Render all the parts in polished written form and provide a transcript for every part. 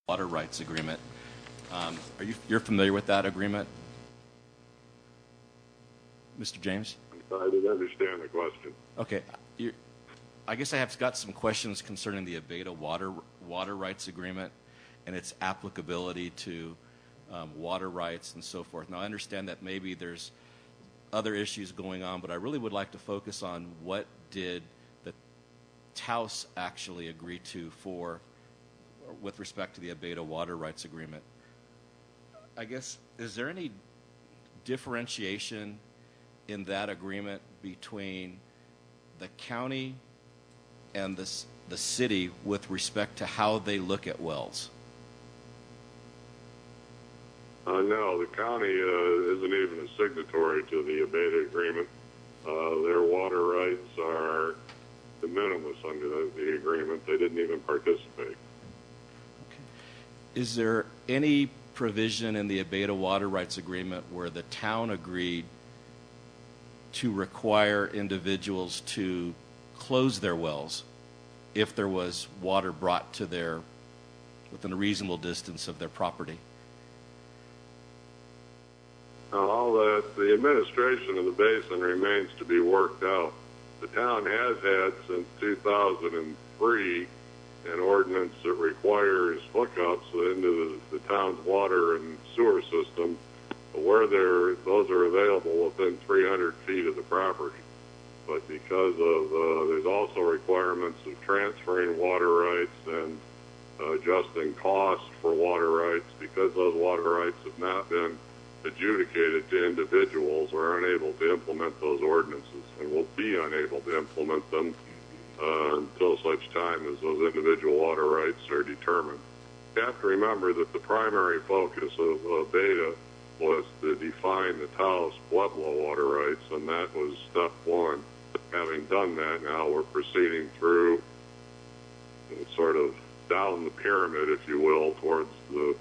water rights agreement. You're familiar with that agreement, Mr. James? I didn't understand the question. Okay. I guess I have got some questions concerning the Abeta water rights agreement and its applicability to water rights and so forth. Now, I understand that maybe there's other issues going on, but I really would like to focus on what did the Taos actually agree to with respect to the Abeta water rights agreement. I guess, is there any differentiation in that agreement between the county and the city with respect to how they look at wells? No, the county isn't even a signatory to the Abeta agreement. Their water rights are de minimis under the agreement. They didn't even participate. Okay. Is there any provision in the Abeta water rights agreement where the town agreed to require individuals to close their wells if there was water brought to within a reasonable distance of their property? All that the administration of the basin remains to be worked out. The town has had since 2003 an ordinance that requires hookups into the town's water and sewer system where those are available within 300 feet of the property. But because of there's also requirements of transferring water rights and adjusting costs for water rights, because those water rights have not been adjudicated to individuals, we're unable to implement those ordinances and will be unable to implement them until such time as those individual water rights are determined. You have to remember that the primary focus of Beta was to define the Taos Pueblo water rights, and that was step one. Having done that, now we're proceeding through sort of down the pyramid, if you will, towards the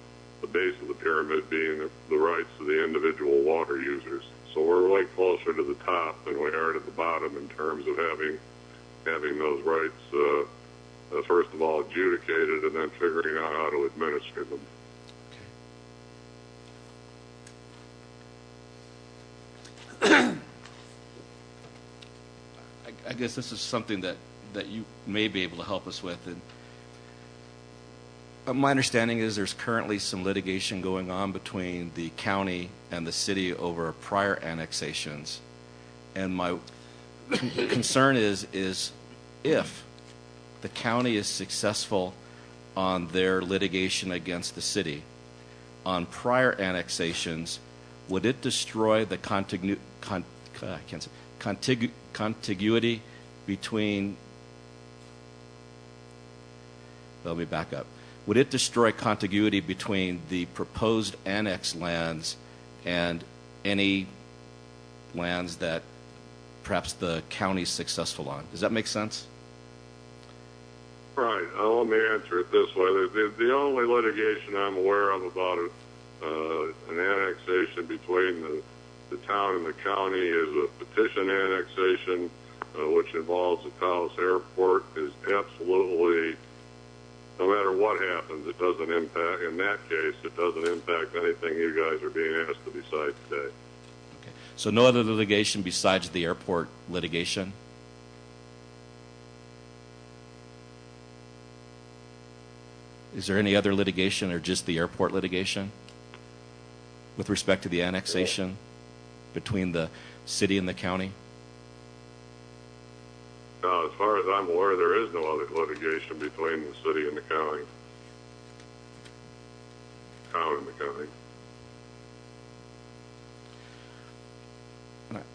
base of the pyramid being the rights of the individual water users. So we're way closer to the top than we are to the bottom in terms of having those rights, first of all, adjudicated and then figuring out how to administer them. I guess this is something that you may be able to help us with. And my understanding is there's currently some litigation going on between the county and the city over prior annexations. And my concern is if the county is successful on their litigation against the city on prior annexations, would it destroy the contiguity between, let me back up. Would it destroy contiguity between the proposed annex lands and any lands that perhaps the county is successful on? Does that make sense? Right. Let me answer it this way. The only litigation I'm aware of about an annexation between the town and the county is a petition annexation, which involves the Taos Airport. Is absolutely, no matter what happens, it doesn't impact, in that case, it doesn't impact anything you guys are being asked to decide today. Okay. So no other litigation besides the airport litigation? Is there any other litigation or just the airport litigation with respect to the annexation between the city and the county? No, as far as I'm aware, there is no other litigation between the city and the county. Town and the county.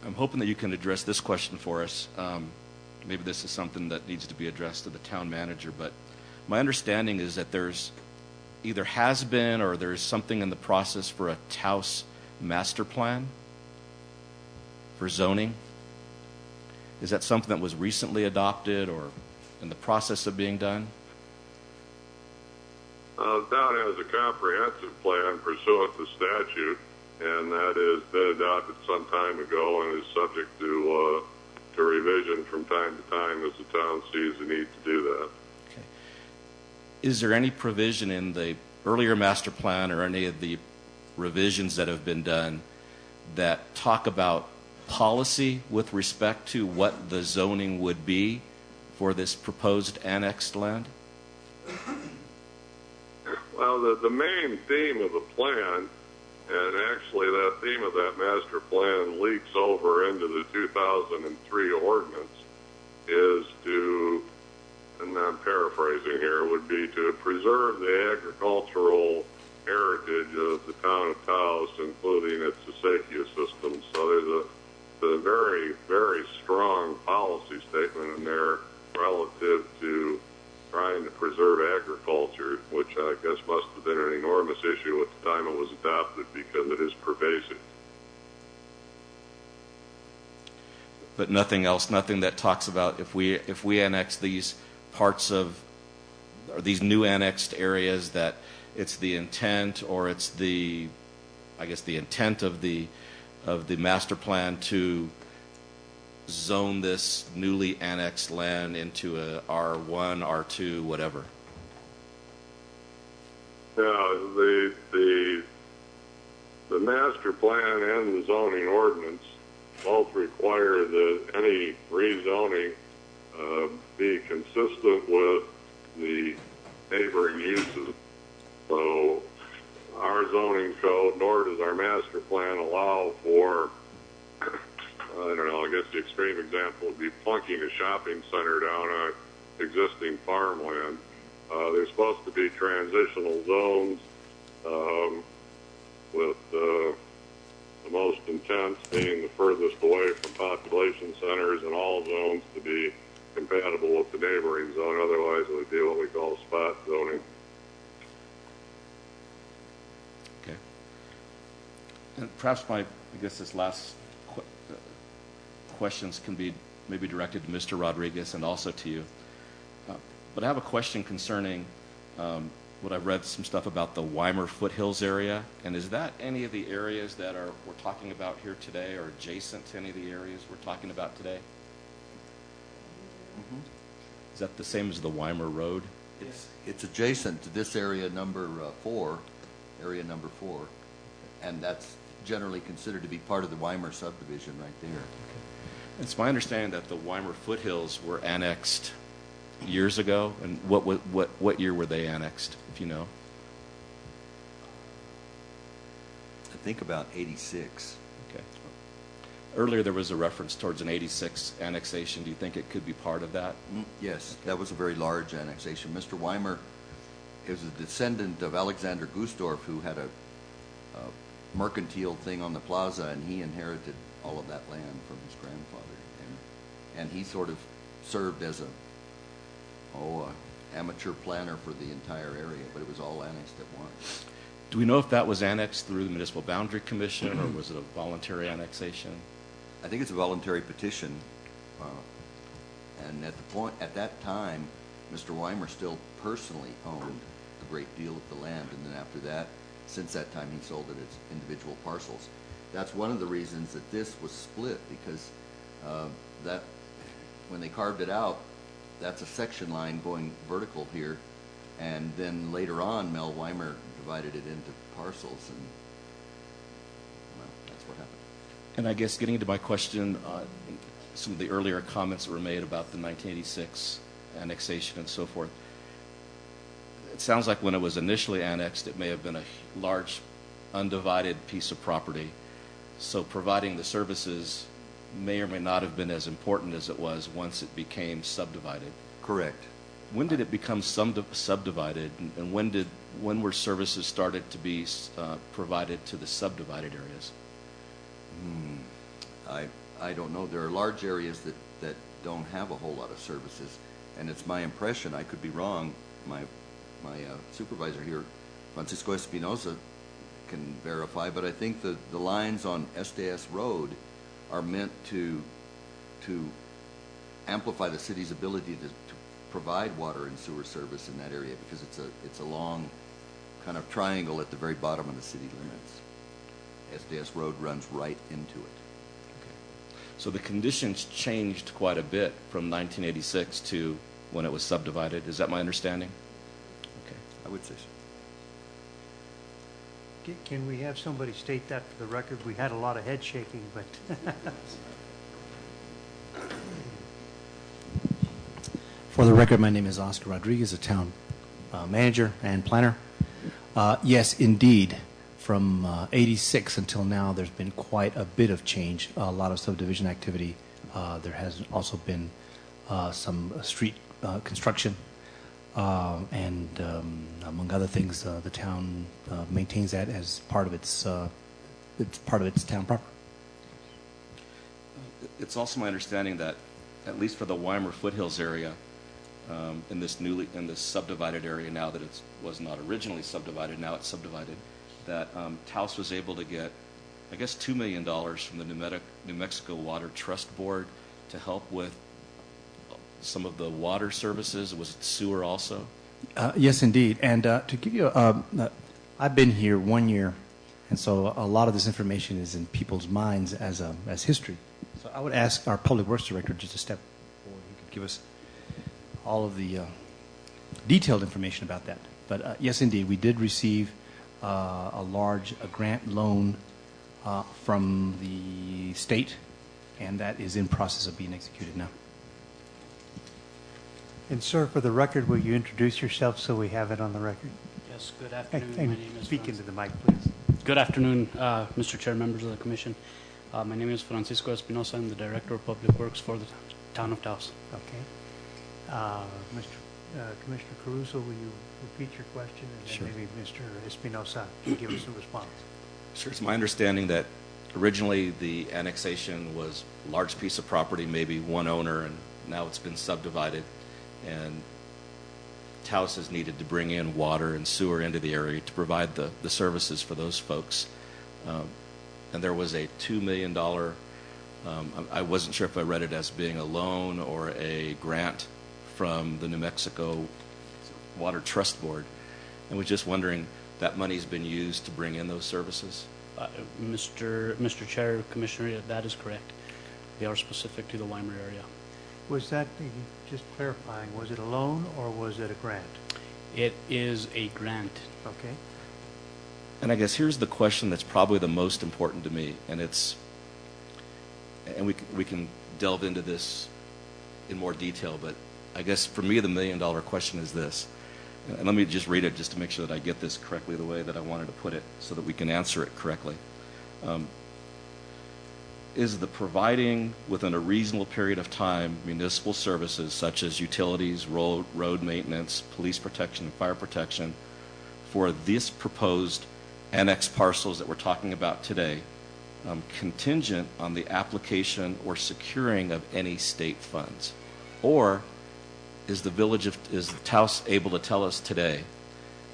I'm hoping that you can address this question for us. Maybe this is something that needs to be addressed to the town manager, but my understanding is that there's either has been or there's something in the process for a Taos master plan for zoning. Is that something that was recently adopted or in the process of being done? The town has a comprehensive plan pursuant to statute, and that has been adopted some time ago and is subject to revision from time to time as the town sees the need to do that. Okay. Is there any provision in the earlier master plan or any of the revisions that have been done that talk about policy with respect to what the zoning would be for this proposed annexed land? Well, the main theme of the plan, and actually that theme of that master plan leaks over into the 2003 ordinance, is to, and I'm paraphrasing here, would be to preserve the agricultural heritage of the town of Taos, including its acequia system. So there's a very, very strong policy statement in there relative to trying to preserve agriculture, which I guess must have been an enormous issue at the time it was adopted because it is pervasive. But nothing else, nothing that talks about if we annex these parts of, or these new annexed areas, that it's the intent, or it's the, I guess the intent of the master plan to zone this newly annexed land into a R1, R2, whatever. Yeah, the master plan and the zoning ordinance both require that any rezoning be consistent with the neighboring uses. So our zoning code, nor does our master plan allow for, I don't know, I guess the extreme example would be plunking a shopping center down on existing farmland. There's supposed to be transitional zones with the most intense being the furthest away from population centers, and all zones to be compatible with the neighboring zone. Otherwise, it would be what we call spot zoning. Okay. And perhaps I guess this last questions can be maybe directed to Mr. Rodriguez and also to you. But I have a question concerning what I've read some stuff about the Weimar foothills area, and is that any of the areas that we're talking about here today, or adjacent to any of the areas we're talking about today? Mm-hmm. Is that the same as the Weimar Road? It's adjacent to this area number 4, and that's generally considered to be part of the Weimar subdivision right there. Okay. It's my understanding that the Weimar foothills were annexed years ago, and what year were they annexed, if you know? I think about 86. Okay. Earlier there was a reference towards an 86 annexation. Do you think it could be part of that? Yes, that was a very large annexation. Mr. Weimar is a descendant of Alexander Gusdorf, who had a mercantile thing on the plaza, and he inherited all of that land from his grandfather. And he sort of served as a amateur planner for the entire area, but it was all annexed at once. Do we know if that was annexed through the Municipal Boundary Commission, or was it a voluntary annexation? I think it's a voluntary petition, and at that time, Mr. Weimar still personally owned a great deal of the land, and then after that, since that time, he sold it as individual parcels. That's one of the reasons that this was split, because that when they carved it out, that's a section line going vertical here, and then later on, Mel Weimar divided it into parcels, and well, that's what happened. And I guess getting into my question, some of the earlier comments that were made about the 1986 annexation and so forth, it sounds like when it was initially annexed, it may have been a large undivided piece of property, so providing the services may or may not have been as important as it was once it became subdivided. Correct. When did it become subdivided, and when were services started to be provided to the subdivided areas? I don't know. There are large areas that don't have a whole lot of services, and it's my impression, I could be wrong, my supervisor here, Francisco Espinoza, can verify, but I think the lines on SDS Road are meant to amplify the city's ability to provide water and sewer service in that area, because it's a long kind of triangle at the very bottom of the city limits. SDS Road runs right into it. Okay. So the conditions changed quite a bit from 1986 to when it was subdivided. Is that my understanding? Okay. I would say so. Can we have somebody state that for the record? We had a lot of head shaking, but For the record, my name is Oscar Rodriguez, a town manager and planner. Yes, indeed, from 86 until now, there's been quite a bit of change, a lot of subdivision activity. There has also been some street construction, and among other things, the town maintains that as part of its town proper. It's also my understanding that, at least for the Weimar Foothills area, in this subdivided area now that it was not originally subdivided, now it's subdivided, that Taos was able to get, I guess, $2 million from the New Mexico Water Trust Board to help with some of the water services. Was it sewer also? Yes, indeed. And to give you, I've been here 1 year, and so a lot of this information is in people's minds as history. So I would ask our Public Works Director just to step forward. He could give us all of the detailed information about that. But yes, indeed, we did receive a grant loan from the state, and that is in process of being executed now. and sir, for the record, will you introduce yourself so we have it on the record? Yes, good afternoon. And My name is speak Francis. into the mic, please. Good afternoon, Mr. Chair, members of the Commission. My name is Francisco Espinosa. I'm the Director of Public Works for the town of Taos. Okay. Commissioner Caruso, will you repeat your question? And then Sure. maybe Mr. Espinosa can give us a response. Sure. It's my understanding that originally the annexation was a large piece of property, maybe one owner, and now it's been subdivided, and Taos has needed to bring in water and sewer into the area to provide the services for those folks. And there was a $2 million, I wasn't sure if I read it as being a loan or a grant from the New Mexico Water Trust Board, and was just wondering, that money's been used to bring in those services? Mr. Chair, Commissioner, that is correct. They are specific to the Weimar area. Was that, just clarifying, was it a loan or was it a grant? It is a grant. Okay. And I guess here's the question that's probably the most important to me, and we can delve into this in more detail, but I guess for me the $1 million question is this, and let me just read it just to make sure that I get this correctly the way that I wanted to put it so that we can answer it correctly. Is the providing within a reasonable period of time municipal services such as utilities, road maintenance, police protection, and fire protection for this proposed annex parcels that we're talking about today contingent on the application or securing of any state funds? Or is Taos able to tell us today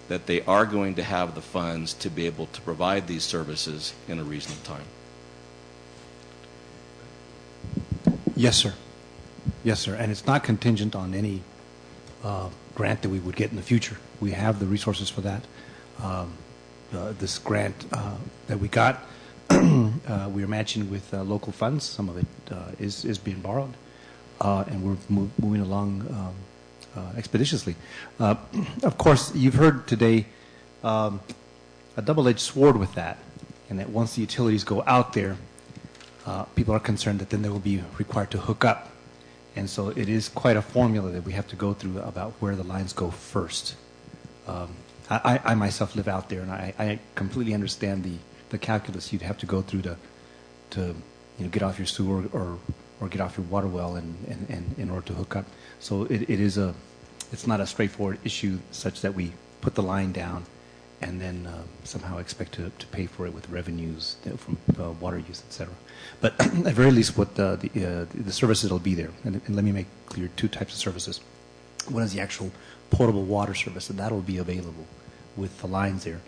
that they are going to have the funds to be able to provide these services in a reasonable time? Yes, sir. Yes, sir. And it's not contingent on any grant that we would get in the future. We have the resources for that. This grant that we got, we are matching with local funds. Some of it is being borrowed, and we're moving along expeditiously. Of course, you've heard today a double-edged sword with that, and that once the utilities go out there, people are concerned that then they will be required to hook up. And so it is quite a formula that we have to go through about where the lines go first. I myself live out there, and I completely understand the calculus you'd have to go through to get off your sewer or get off your water well and in order to hook up. So it's not a straightforward issue such that we put the line down and then somehow expect to pay for it with revenues from water use, etc. But at very least, what the services will be there. And let me make clear two types of services. One is the actual potable water service, and that will be available with the lines there.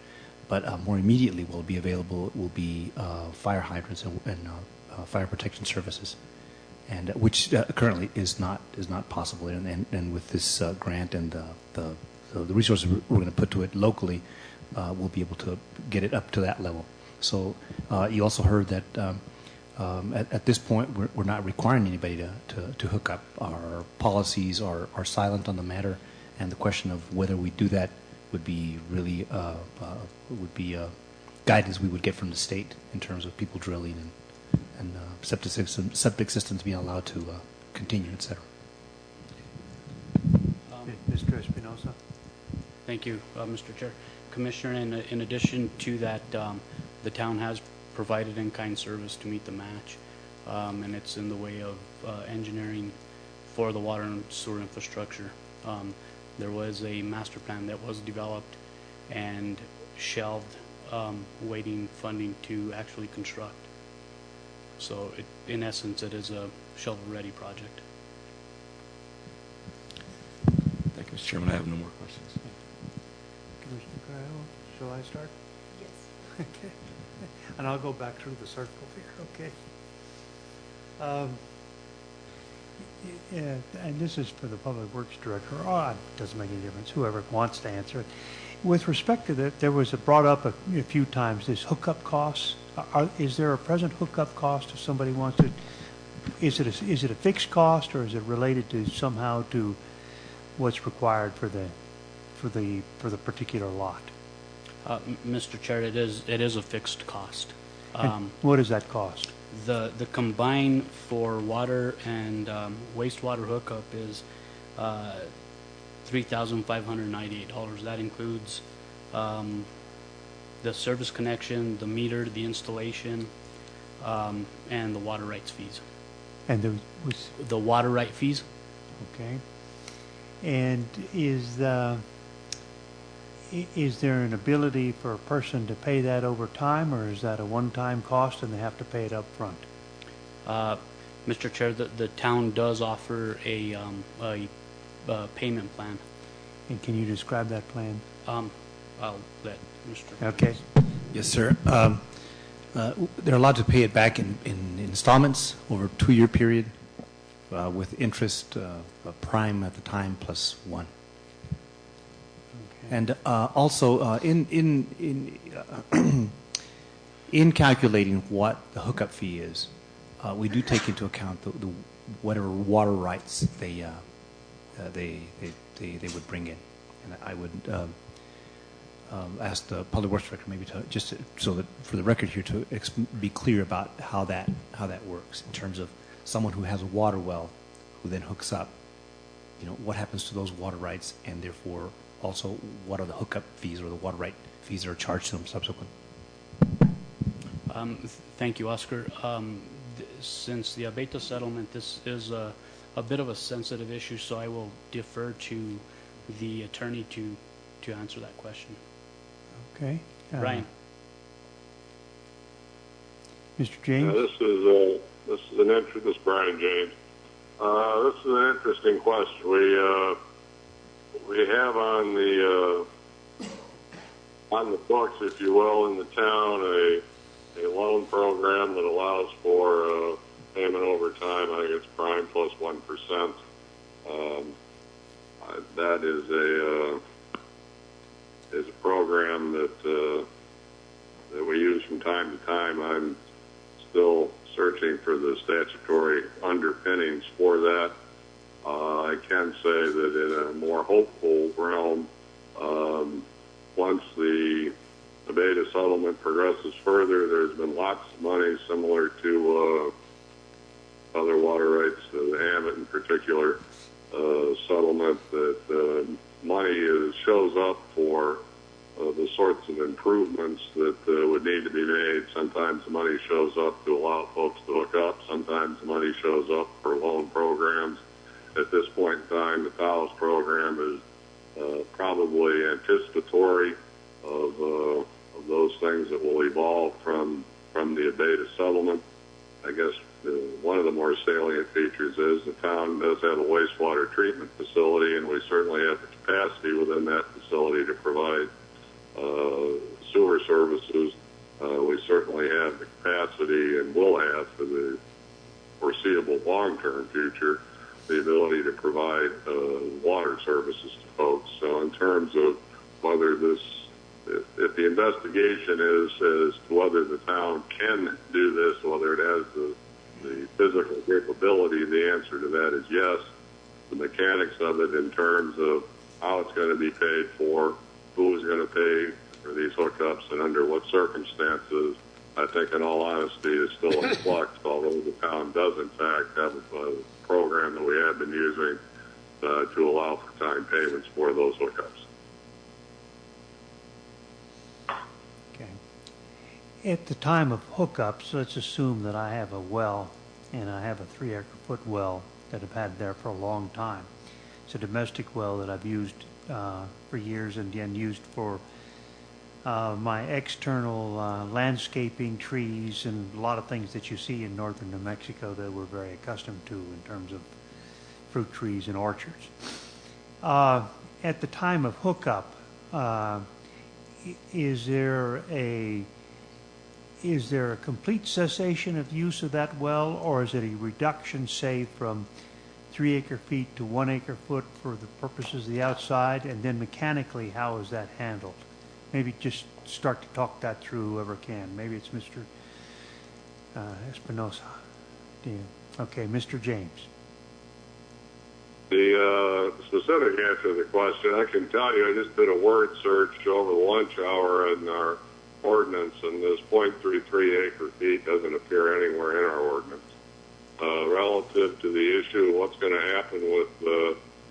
But more immediately, will be available will be fire hydrants and fire protection services, and which currently is not possible. And with this grant and the resources we're going to put to it locally, we'll be able to get it up to that level. So you also heard that at this point we're not requiring anybody to hook up. Our policies are silent on the matter, and the question of whether we do that would be really guidance we would get from the state in terms of people drilling and septic systems being allowed to continue, et cetera. Mr. Espinosa? Thank you, Mr. Chair. Commissioner, in addition to that, the town has provided in-kind service to meet the match, and it's in the way of engineering for the water and sewer infrastructure. There was a master plan that was developed and shelved, waiting funding to actually construct. So in essence, it is a shovel-ready project. Thank you, Mr. Chairman. I have no more questions. Commissioner Carrero, shall I start? Yes. Okay. And I'll go back through the circle here, okay? Yeah, and this is for the Public Works Director. Oh, it doesn't make any difference, whoever wants to answer it. With respect to that, there was brought up a few times, this hookup costs. Is there a present hookup cost if somebody wants to? Is it a fixed cost, or is it related to somehow to what's required for the particular lot? Mr. Chair, it is a fixed cost. And what does that cost? The combined for water and wastewater hookup is $3,598. That includes the service connection, the meter, the installation, and the water rights fees. And there was, The water right fees? okay. And is there an ability for a person to pay that over time, or is that a one-time cost and they have to pay it up front? Mr. Chair, the town does offer a payment plan. And can you describe that plan? I'll let Mr. Okay. Yes, sir. They're allowed to pay it back in installments over a 2-year period with interest, prime at the time plus 1. Okay. And also in calculating what the hookup fee is, we do take into account the whatever water rights they would bring in. And I would ask the Public Works Director maybe to so that for the record here to be clear about how that works in terms of someone who has a water well who then hooks up. You know, what happens to those water rights, and therefore also what are the hookup fees or the water right fees that are charged to them subsequent? Thank you, Oscar. Since the Abeta settlement, this is a bit of a sensitive issue, so I will defer to the attorney to answer that question. Okay. Ryan. Mr. James? This is Brian James. This is an interesting question. We have on the books, if you will, in the town a loan program that allows for payment over time. I think it's prime plus 1%. That is a program that we use from time to time. I'm still searching for the statutory underpinnings for that. I can say that in a more hopeful realm, once the Beta settlement progresses further, there's been lots of money similar to other water rights, the Hammett in particular, settlement that money shows up for the sorts of improvements that would need to be made. Sometimes the money shows up to allow folks to hook up. Sometimes the money shows up for loan programs. At this point in time, the Taos program is probably anticipatory of those things that will evolve from the Abeta settlement. I guess one of the more salient features is the town does have a wastewater treatment facility, and we certainly have the capacity within that facility to provide sewer services. We certainly have the capacity and will have for the foreseeable long-term future the ability to provide water services to folks. So in terms of whether if the investigation is as to whether the town can do this, whether it has the physical capability, the answer to that is yes. The mechanics of it in terms of how it's going to be paid for, who is going to pay for these hookups and under what circumstances, I think in all honesty is still in flux, although the town does in fact have a program that we have been using to allow for time payments for those hookups. Okay. At the time of hookups, let's assume that I have a well, and I have a 3-acre-foot well that I've had there for a long time. It's a domestic well that I've used for years, and again used for my external landscaping, trees, and a lot of things that you see in northern New Mexico that we're very accustomed to in terms of fruit trees and orchards. At the time of hookup, is there a complete cessation of use of that well, or is it a reduction, say, from 3 acre-feet to 1 acre-foot for the purposes of the outside? And then mechanically, how is that handled? Maybe just start to talk that through, whoever can. Maybe it's Mr. Espinosa. Okay, Mr. James. The specific answer to the question, I can tell you, I just did a word search over the lunch hour in our ordinance, and this .33 acre-feet doesn't appear anywhere in our ordinance. Relative to the issue of what's going to happen with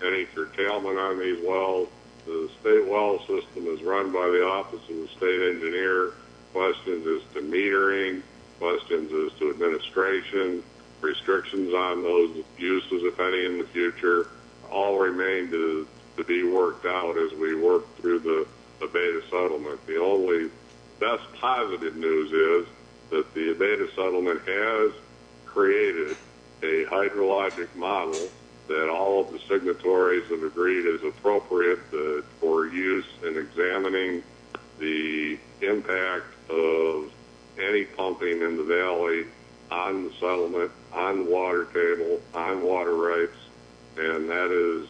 any curtailment on these wells, the state well system is run by the Office of the State Engineer. Questions as to metering, questions as to administration, restrictions on those uses, if any, in the future, all remain to be worked out as we work through the beta settlement. The only best positive news is that the beta settlement has created a hydrologic model that all of the signatories have agreed is appropriate for use in examining the impact of any pumping in the valley on the settlement, on the water table, on water rights, and that is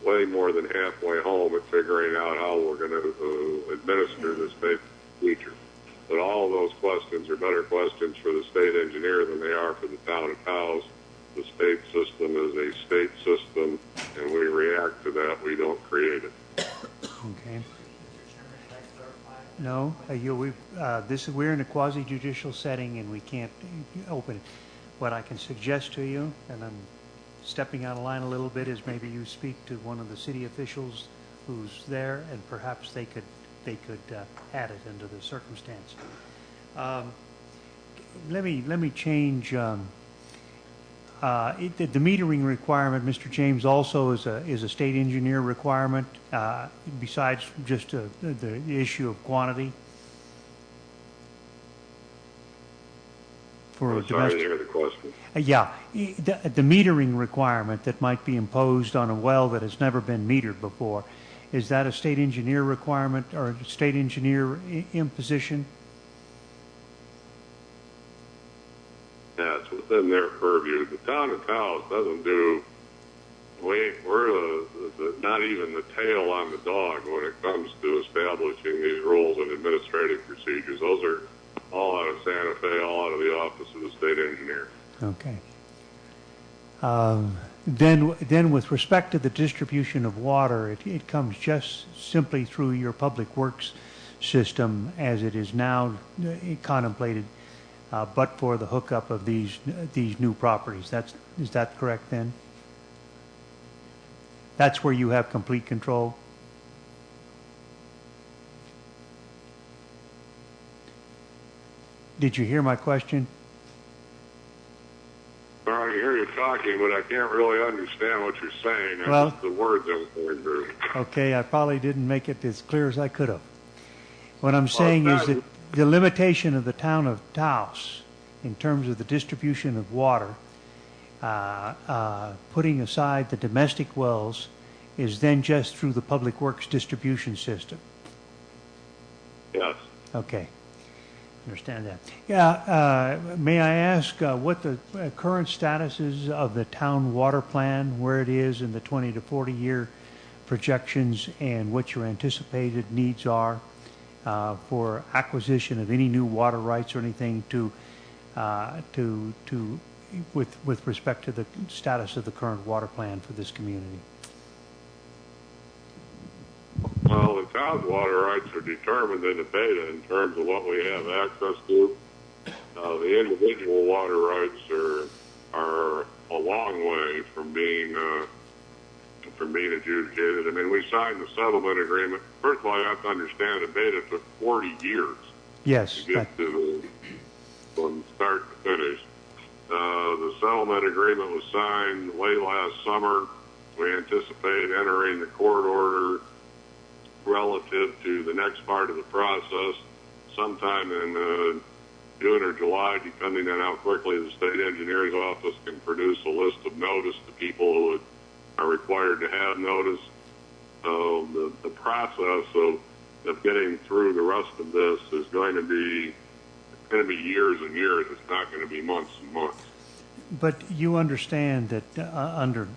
way more than halfway home at figuring out how we're going to administer this feature. But all of those questions are better questions for the state engineer than they are for the town of Taos. The state system is a state system, and we react to that. We don't create it. Okay. No, we're in a quasi-judicial setting, and we can't open it. What I can suggest to you, and I'm stepping out of line a little bit, is maybe you speak to one of the city officials who's there, and perhaps they could add it into the circumstance. Let me change. The metering requirement, Mr. James, also is a state engineer requirement, besides just the issue of quantity. For I'm sorry to hear the question. Yeah, the metering requirement that might be imposed on a well that has never been metered before, is that a state engineer requirement or a state engineer imposition? Yeah, it's within their purview. The town of Taos doesn't do. We're not even the tail on the dog when it comes to establishing these rules and administrative procedures. Those are all out of Santa Fe, all out of the Office of the State Engineer. Okay. Then with respect to the distribution of water, it comes just simply through your public works system as it is now contemplated, but for the hookup of these new properties. Is that correct then? That's where you have complete control? Did you hear my question? Well, I hear you talking, but I can't really understand what you're saying. Well, the words I'm going through. Okay, I probably didn't make it as clear as I could have. What I'm saying is that the limitation of the town of Taos in terms of the distribution of water, putting aside the domestic wells, is then just through the public works distribution system. Yes. Okay. Understand that. Yeah, may I ask what the current status is of the town water plan, where it is in the 20 to 40 year projections, and what your anticipated needs are for acquisition of any new water rights or anything with respect to the status of the current water plan for this community? Well, the town's water rights are determined in the beta in terms of what we have access to. The individual water rights are a long way from being adjudicated. I mean, we signed the settlement agreement. First of all, you have to understand the beta took 40 years Yes. to get from start to finish. The settlement agreement was signed late last summer. We anticipate entering the court order relative to the next part of the process sometime in June or July, depending on how quickly the state engineer's office can produce a list of notice to people who are required to have notice. So the process of getting through the rest of this is going to be years and years. It's not going to be months and months. But you understand that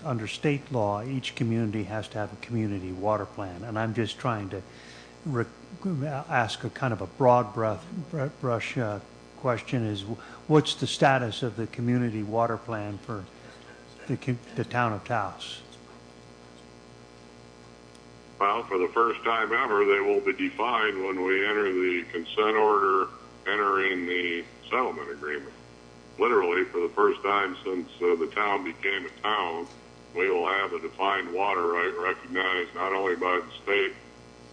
under state law, each community has to have a community water plan, and I'm just trying to ask a kind of a broad brush question: is what's the status of the community water plan for the town of Taos? Well, for the first time ever, they will be defined when we enter the consent order entering the settlement agreement. Literally, for the first time since the town became a town, we will have a defined water right recognized not only by the state,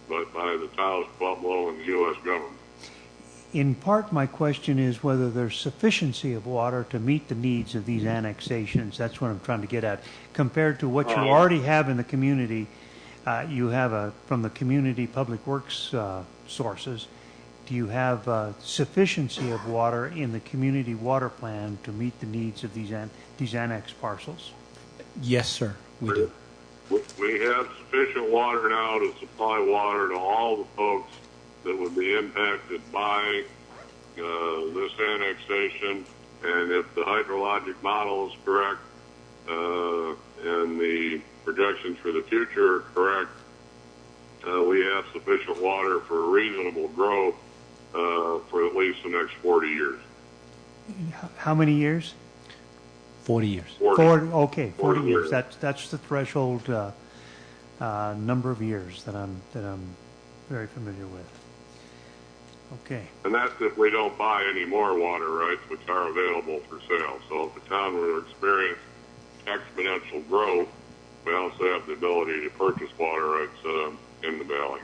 but by the Taos, Pueblo, and the U.S. government. In part, my question is whether there's sufficiency of water to meet the needs of these annexations. That's what I'm trying to get at. Compared to what you already have in the community, you have from the community public works sources. Do you have sufficiency of water in the community water plan to meet the needs of these annex parcels? Yes, sir, we do. We have sufficient water now to supply water to all the folks that would be impacted by this annexation. And if the hydrologic model is correct and the projections for the future are correct, we have sufficient water for reasonable growth for at least the next 40 years. How many years? 40 years. 40 okay, 40 years. years. That's the threshold number of years that I'm very familiar with. Okay. And that's if we don't buy any more water rights, which are available for sale. So if the town were to experience exponential growth, we also have the ability to purchase water rights in the valley.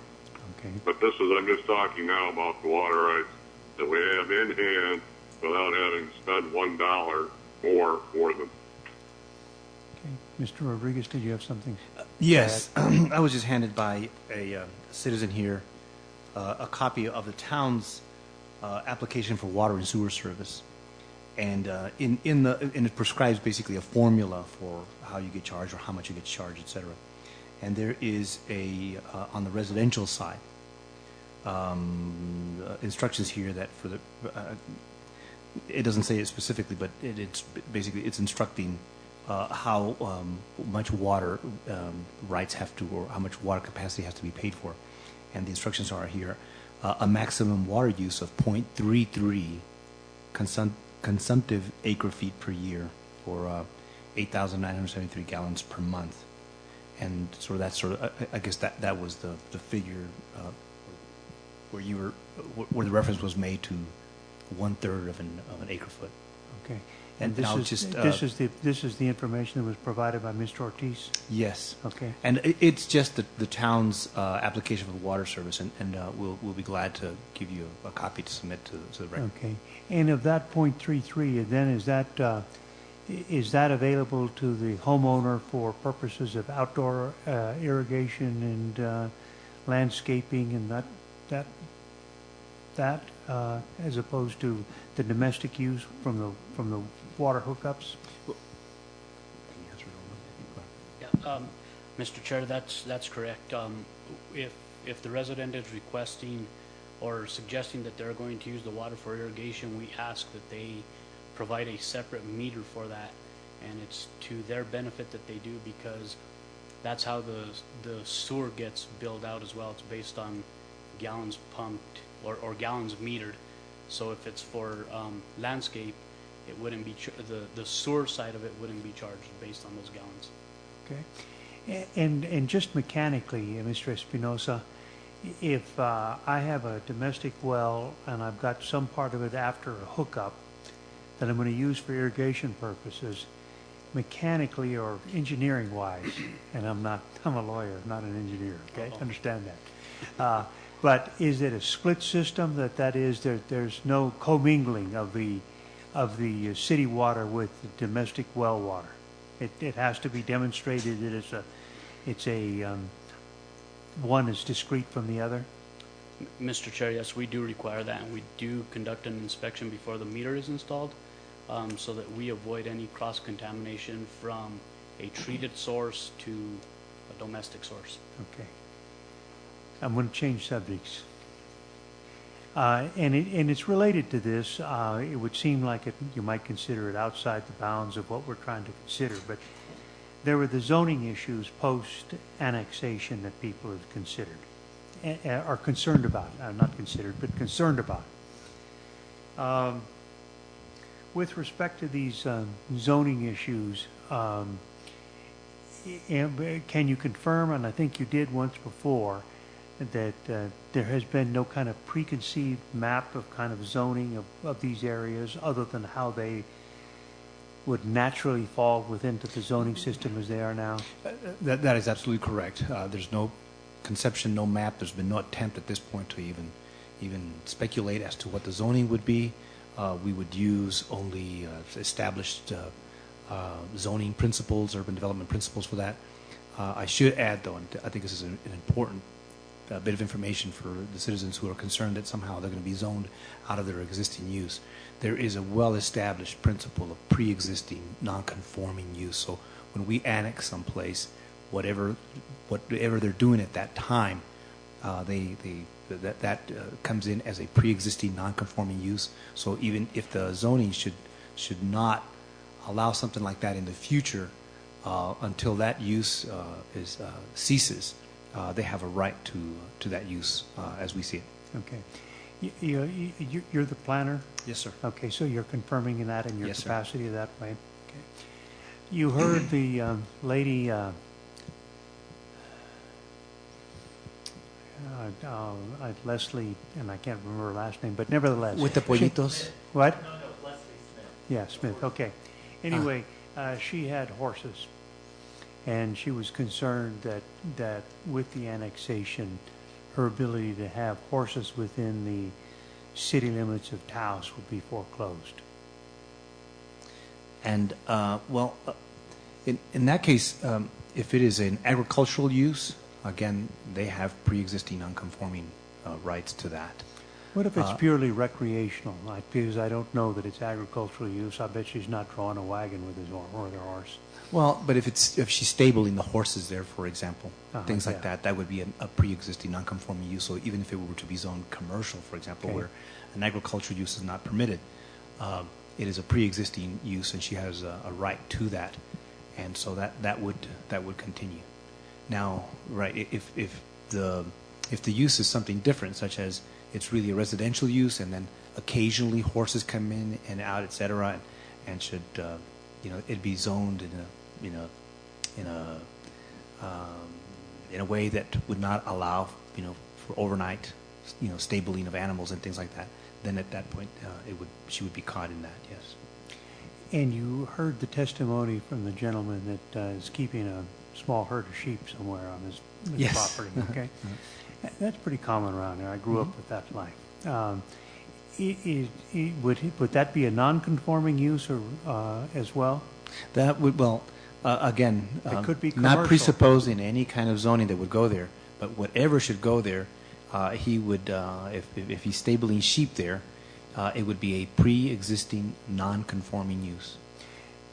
Okay. But I'm just talking now about the water rights that we have in hand without having spent $1 more for them. Okay. Mr. Rodriguez, did you have something? Yes, I was just handed by a citizen here a copy of the town's application for water and sewer service, and it prescribes basically a formula for how you get charged or how much you get charged, etc. And there is on the residential side instructions here that for the it doesn't say it specifically, but it's instructing how much water rights have to, or how much water capacity has to be paid for. And the instructions are here: a maximum water use of 0.33 consumptive acre feet per year, or 8,973 gallons per month. And I guess that was the figure where the reference was made to 1/3 of an acre foot. Okay. And this is the information that was provided by Mr. Ortiz? Yes. Okay. And it's just the town's application for the water service, and we'll be glad to give you a copy to submit to the record. Okay. And of that 0.33, then is that available to the homeowner for purposes of outdoor irrigation and landscaping and that as opposed to the domestic use from the water hookups? Yeah, Mr. Chair, that's correct. If the resident is requesting or suggesting that they're going to use the water for irrigation, we ask that they provide a separate meter for that, and it's to their benefit that they do, because that's how the sewer gets billed out as well. It's based on gallons pumped or gallons metered. So if it's for landscape, it wouldn't be the sewer side of it wouldn't be charged based on those gallons. Okay. And just mechanically, Mr. Espinosa, if I have a domestic well and I've got some part of it after a hookup that I'm going to use for irrigation purposes, mechanically or engineering wise, and I'm a lawyer, not an engineer, okay? Understand that. But is it a split system that is, there's no commingling of the city water with the domestic well water? It has to be demonstrated that one is discrete from the other? Mr. Chair, yes, we do require that, and we do conduct an inspection before the meter is installed, so that we avoid any cross-contamination from a treated source to a domestic source. Okay. I'm going to change subjects. And it's related to this. It would seem like you might consider it outside the bounds of what we're trying to consider, but there were the zoning issues post-annexation that people have considered, are concerned about. Not considered, but concerned about. With respect to these zoning issues, can you confirm, and I think you did once before, that there has been no kind of preconceived map of kind of zoning of these areas other than how they would naturally fall within the zoning system as they are now? That is absolutely correct. There's no conception, no map. There's been no attempt at this point to even speculate as to what the zoning would be. We would use only established zoning principles, urban development principles for that. I should add, though, and I think this is an important bit of information for the citizens who are concerned that somehow they're going to be zoned out of their existing use. There is a well-established principle of pre-existing non-conforming use. So when we annex someplace, whatever they're doing at that time, that comes in as a pre-existing non-conforming use. So even if the zoning should not allow something like that in the future, until that use ceases, they have a right to that use as we see it. Okay. You're the planner? Yes, sir. Okay, so you're confirming that in your Yes, sir. capacity that way? Okay. You heard the lady, Leslie, and I can't remember her last name, but nevertheless. With the pollitos? What? No, Leslie Smith. Yeah, Smith, okay. Anyway, she had horses, and she was concerned that with the annexation, her ability to have horses within the city limits of Taos would be foreclosed. And, in that case, if it is an agricultural use, again, they have pre-existing non-conforming rights to that. What if it's purely recreational? Because I don't know that it's agricultural use. I bet she's not drawing a wagon with her horse. Well, but if she's stabling the horses there, for example, things like yeah. that would be a pre-existing non-conforming use. So even if it were to be zoned commercial, for example, Okay. where an agricultural use is not permitted, it is a pre-existing use, and she has a right to that, and so that would continue. Now, right, if the use is something different, such as it's really a residential use, and then occasionally horses come in and out, etc., and should it'd be zoned in a way that would not allow for overnight stabling of animals and things like that. Then at that point, she would be caught in that. Yes. And you heard the testimony from the gentleman that is keeping a small herd of sheep somewhere on his Yes. property, okay? That's pretty common around there. I grew up with that life. Would that be a non-conforming use or as well? That would, again, It could be not commercial. presupposing any kind of zoning that would go there, but whatever should go there, he would, if he's stabling sheep there, it would be a pre-existing non-conforming use.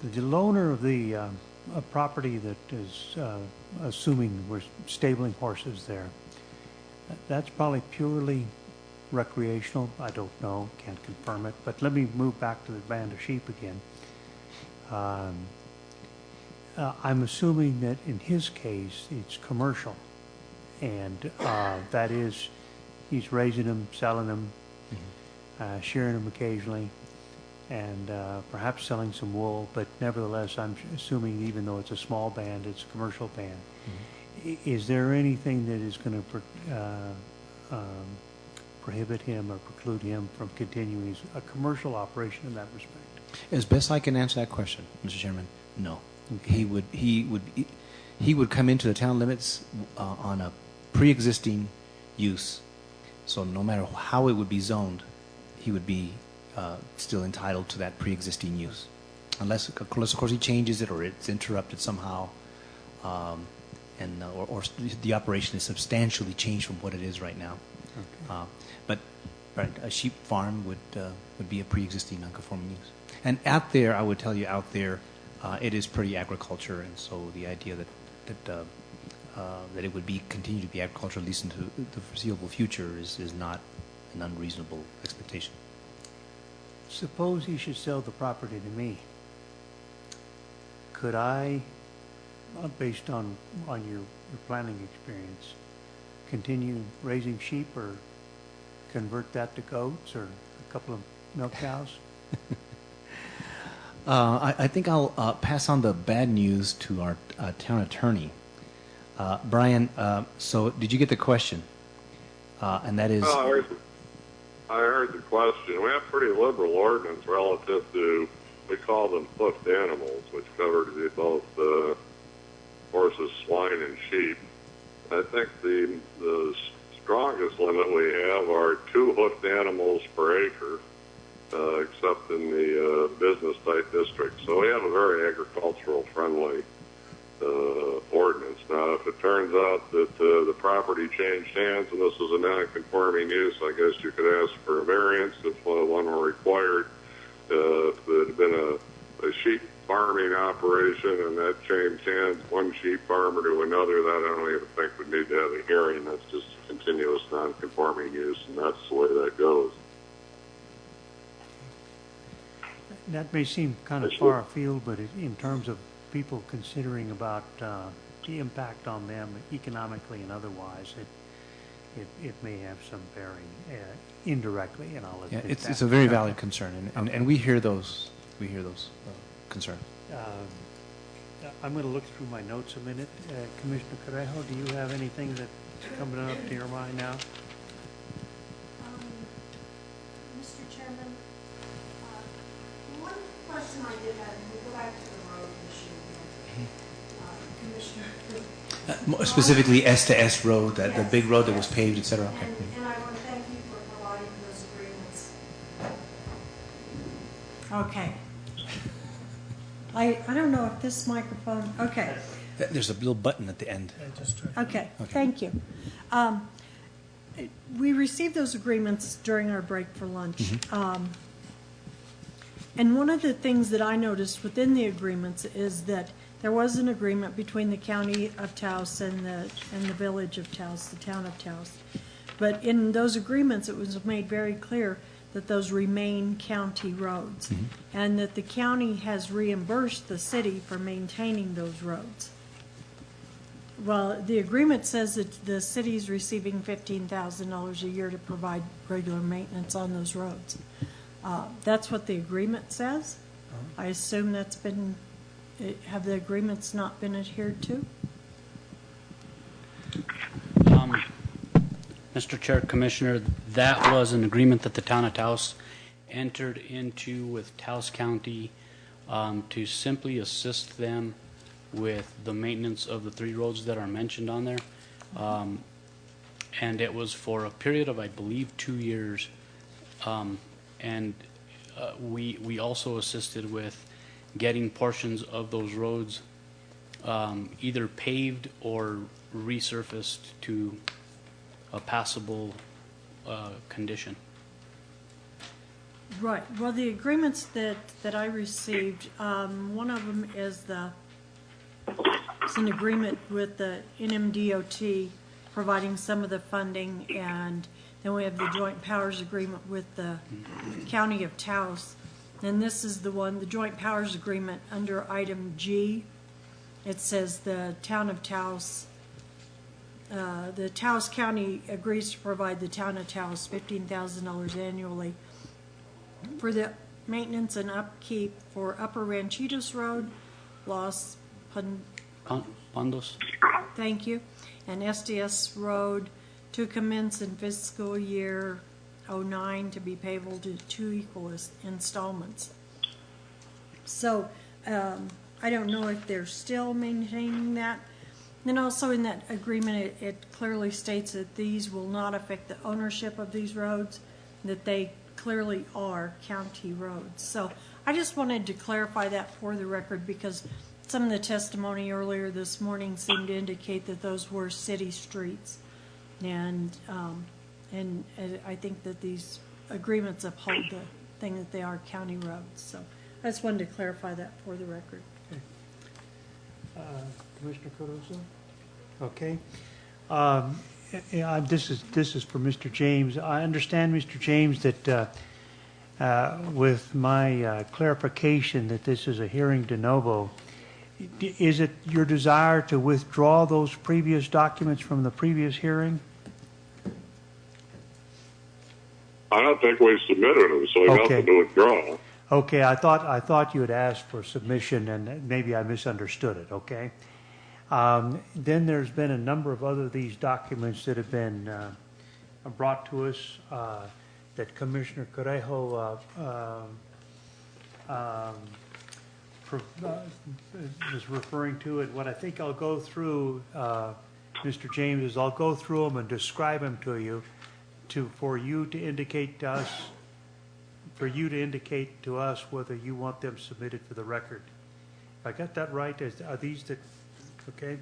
The loaner of the property that is assuming we're stabling horses there, that's probably purely recreational. I don't know, can't confirm it, but let me move back to the band of sheep again. I'm assuming that in his case, it's commercial, and that is, he's raising them, selling them, shearing them occasionally, and perhaps selling some wool, but nevertheless, I'm assuming even though it's a small band, it's a commercial band. Is there anything that is going to prohibit him or preclude him from continuing a commercial operation in that respect? As best I can answer that question, Mr. Chairman, no. He would come into the town limits on a pre-existing use. So no matter how it would be zoned, he would be still entitled to that pre-existing use, unless of course he changes it or it's interrupted somehow, or the operation is substantially changed from what it is right now. Okay. But right, a sheep farm would be a pre-existing non-conforming use. And out there, I would tell you, out there, it is pretty agriculture, and so the idea that it would continue to be agriculture, at least into the foreseeable future, is not an unreasonable expectation. Suppose he should sell the property to me. Could I, based on your planning experience, continue raising sheep or convert that to goats or a couple of milk cows? I think I'll pass on the bad news to our town attorney. Brian, so did you get the question? And that is... I heard the question. We have pretty liberal ordinance relative to, we call them hoofed animals, which cover both horses, swine, and sheep. I think the strongest limit we have are 2 hoofed animals per acre, except in the business-type district. So we have a very agricultural-friendly ordinance. Now, if it turns out that the property changed hands and this was a non-conforming use, I guess you could ask for a variance if one were required. If it had been a sheep farming operation and that changed hands, one sheep farmer to another, that I don't even think would need to have a hearing. That's just continuous non-conforming use, and that's the way that goes. That may seem kind of far afield, but in terms of people considering about the impact on them economically and otherwise, it may have some bearing indirectly, and I'll admit that. It's a very valid concern, and we hear those concerns. I'm going to look through my notes a minute. Commissioner Correjo, do you have anything that's coming up to your mind now? Mr. Chairman, one question I did have, and we'll go back to the road issue again. Commissioner. Specifically S to S road, the big road that was paved, et cetera. Okay. And I want to thank you for providing those agreements. Okay. I don't know if this microphone, okay. There's a little button at the end. Okay, thank you. We received those agreements during our break for lunch. Mm-hmm. And one of the things that I noticed within the agreements is that there was an agreement between the county of Taos and the village of Taos, the town of Taos. But in those agreements, it was made very clear that those remain county roads, mm-hmm. and that the county has reimbursed the city for maintaining those roads. Well, the agreement says that the city is receiving $15,000 a year to provide regular maintenance on those roads. That's what the agreement says. I assume that's been, have the agreements not been adhered to? Mr. Chair, Commissioner, that was an agreement that the town of Taos entered into with Taos County to simply assist them with the maintenance of the 3 roads that are mentioned on there. And it was for a period of, I believe, 2 years. And we also assisted with getting portions of those roads either paved or resurfaced to a passable condition. Right. Well, the agreements that I received, one of them is it's an agreement with the NMDOT providing some of the funding, and then we have the joint powers agreement with the County of Taos. And this is the one, the joint powers agreement under item G. It says the town of Taos, the Taos County agrees to provide the town of Taos $15,000 annually for the maintenance and upkeep for Upper Ranchitos Road, Los Pondos? Thank you, and SDS Road, to commence in fiscal year '09 to be payable to 2 equal installments. So I don't know if they're still maintaining that. Then also in that agreement, it clearly states that these will not affect the ownership of these roads, that they clearly are county roads. So I just wanted to clarify that for the record, because some of the testimony earlier this morning seemed to indicate that those were city streets. And I think that these agreements uphold the thing that they are county roads. So I just wanted to clarify that for the record. Commissioner Cardoso? Okay. This is for Mr. James. I understand, Mr. James, that with my clarification that this is a hearing de novo, is it your desire to withdraw those previous documents from the previous hearing? I don't think we submitted them, so you have to withdraw. Okay, I thought you had asked for submission, and maybe I misunderstood it. Okay. Then there's been a number of other these documents that have been brought to us that Commissioner Correjo is referring to. And what I think I'll go through, Mr. James, is I'll go through them and describe them to you, for you to indicate to us whether you want them submitted for the record. I got that right? Are these the okay?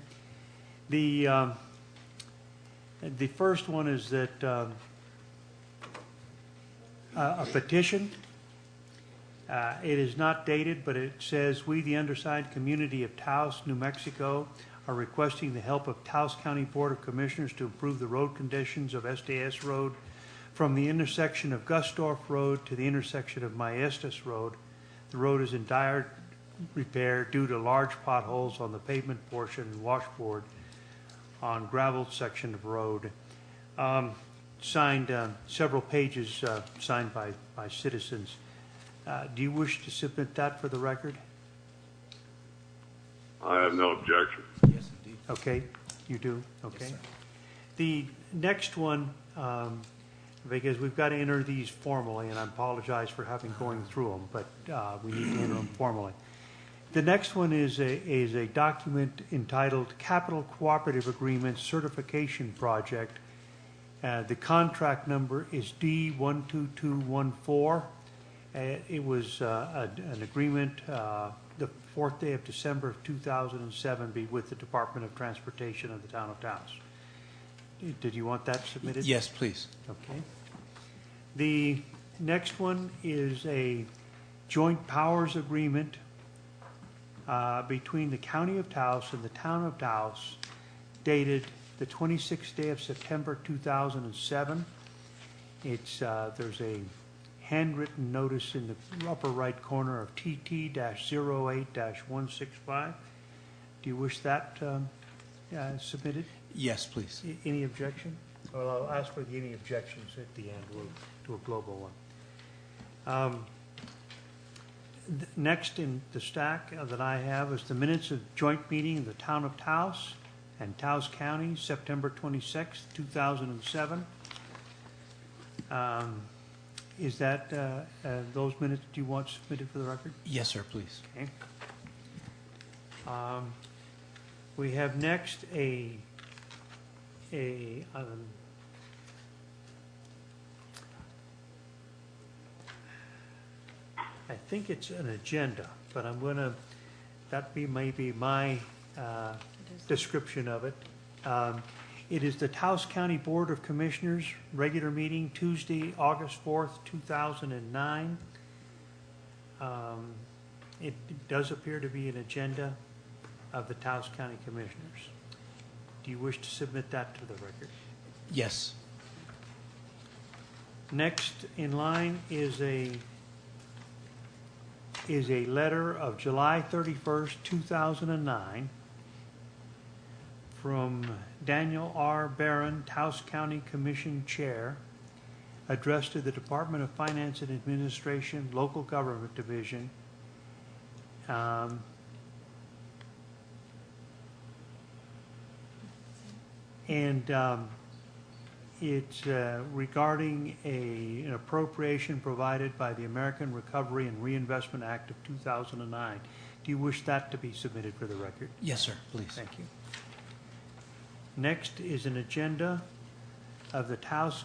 The first one is that a petition. It is not dated, but it says, "We, the undersigned community of Taos, New Mexico, are requesting the help of Taos County Board of Commissioners to improve the road conditions of SDS Road from the intersection of Gusdorf Road to the intersection of Maestas Road. The road is in dire repair due to large potholes on the pavement portion and washboard on gravel section of road." Signed several pages signed by citizens. Do you wish to submit that for the record? I have no objection. Yes, indeed. Okay, you do? Okay. Yes, sir. The next one, because we've got to enter these formally, and I apologize for having going through them, but we need to enter them formally. The next one is a document entitled Capital Cooperative Agreement Certification Project. The contract number is D12214. It was an agreement the 4th day of December of 2007 with the Department of Transportation of the town of Taos. Did you want that submitted? Yes, please. Okay. The next one is a joint powers agreement between the County of Taos and the Town of Taos, dated the 26th day of September 2007. There's a handwritten notice in the upper right corner of TT-08-165. Do you wish that submitted? Yes, please. Any objection? Well, I'll ask for any objections at the end. We'll do a global one. Next in the stack that I have is the minutes of joint meeting in the town of Taos and Taos County, September 26th, 2007. Is that those minutes do you want submitted for the record? Yes, sir, please. Okay. We have next I think it's an agenda, but I'm going to, maybe my description of it. It is the Taos County Board of Commissioners regular meeting Tuesday, August 4th, 2009. It does appear to be an agenda of the Taos County Commissioners. Do you wish to submit that to the record? Yes. Next in line is a letter of July 31st, 2009 from Daniel R. Barron, Taos County Commission Chair, addressed to the Department of Finance and Administration, Local Government Division. It's regarding an appropriation provided by the American Recovery and Reinvestment Act of 2009. Do you wish that to be submitted for the record? Yes, sir, please. Thank you. Next is an agenda of the Taos